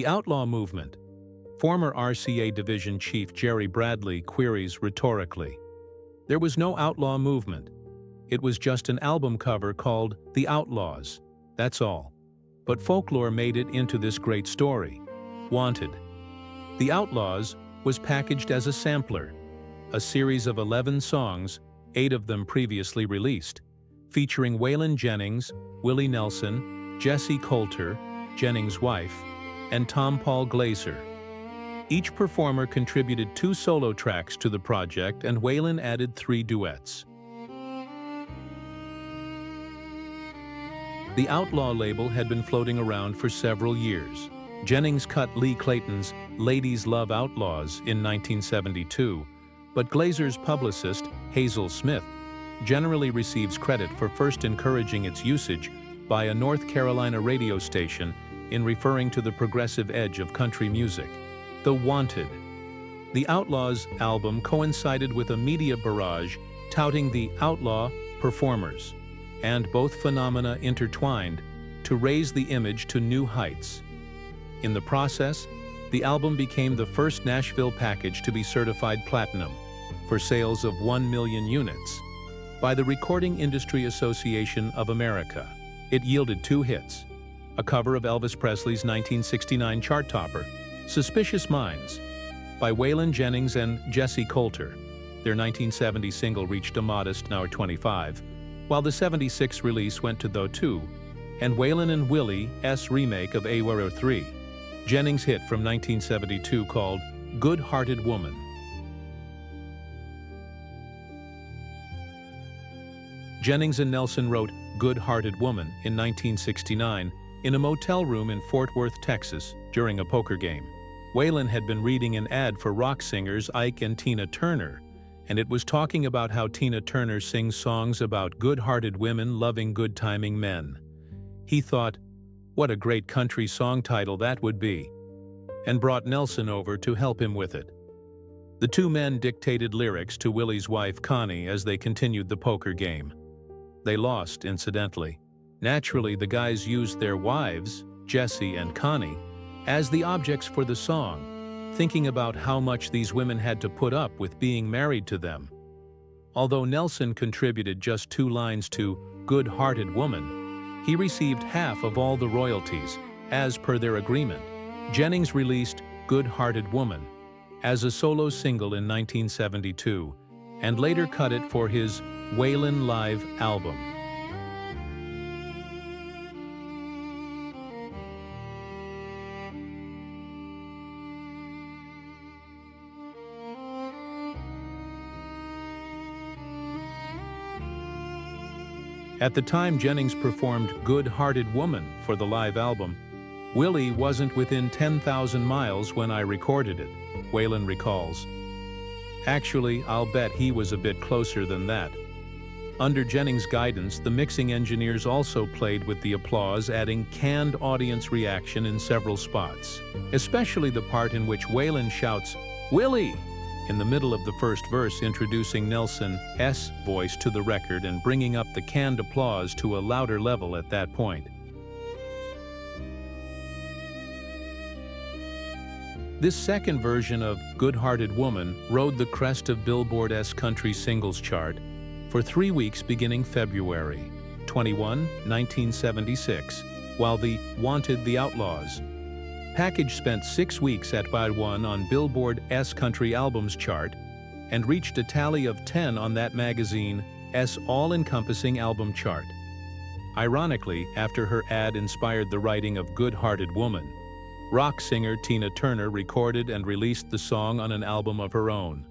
The Outlaw movement. Former RCA Division Chief Jerry Bradley queries rhetorically. There was no outlaw movement. It was just an album cover called The Outlaws. That's all. But folklore made it into this great story. Wanted. The Outlaws was packaged as a sampler, a series of 11 songs, 8 of them previously released, featuring Waylon Jennings, Willie Nelson, Jessi Colter, Jennings' wife, and Tompall Glaser. Each performer contributed 2 solo tracks to the project, and Waylon added 3 duets. The Outlaw label had been floating around for several years. Jennings cut Lee Clayton's Ladies Love Outlaws in 1972, but Glaser's publicist, Hazel Smith, generally receives credit for first encouraging its usage by a North Carolina radio station in referring to the progressive edge of country music. The Wanted. The Outlaws album coincided with a media barrage touting the outlaw performers, and both phenomena intertwined to raise the image to new heights. In the process, the album became the first Nashville package to be certified platinum for sales of 1 million units by the Recording Industry Association of America. It yielded 2 hits, a cover of Elvis Presley's 1969 chart topper, Suspicious Minds, by Waylon Jennings and Jessi Colter. Their 1970 single reached a modest No. 25, while the '76 release went to No. 2, and Waylon and Willie's remake of Awero 3, Jennings' hit from 1972 called Good-Hearted Woman. Jennings and Nelson wrote Good-Hearted Woman in 1969 in a motel room in Fort Worth, Texas, during a poker game. Waylon had been reading an ad for rock singers Ike and Tina Turner, and it was talking about how Tina Turner sings songs about good-hearted women loving good-timing men. He thought, what a great country song title that would be, and brought Nelson over to help him with it. The 2 men dictated lyrics to Willie's wife Connie as they continued the poker game. They lost, incidentally. Naturally, the guys used their wives, Jessi and Connie, as the objects for the song, thinking about how much these women had to put up with being married to them. Although Nelson contributed just 2 lines to Good-Hearted Woman, he received half of all the royalties, as per their agreement. Jennings released Good-Hearted Woman as a solo single in 1972, and later cut it for his Waylon Live album. At the time Jennings performed Good-Hearted Woman for the live album, Willie wasn't within 10,000 miles when I recorded it, Waylon recalls. Actually, I'll bet he was a bit closer than that. Under Jennings' guidance, the mixing engineers also played with the applause, adding canned audience reaction in several spots, especially the part in which Waylon shouts, "Willie!" in the middle of the first verse, introducing Nelson's voice to the record and bringing up the canned applause to a louder level at that point. This second version of Good-Hearted Woman rode the crest of Billboard's country singles chart for 3 weeks beginning February 21, 1976, while the Wanted the Outlaws package spent 6 weeks at #1 on Billboard's Country Albums chart and reached a tally of 10 on that magazine's all-encompassing album chart. Ironically, after her ad inspired the writing of Good-Hearted Woman, rock singer Tina Turner recorded and released the song on an album of her own.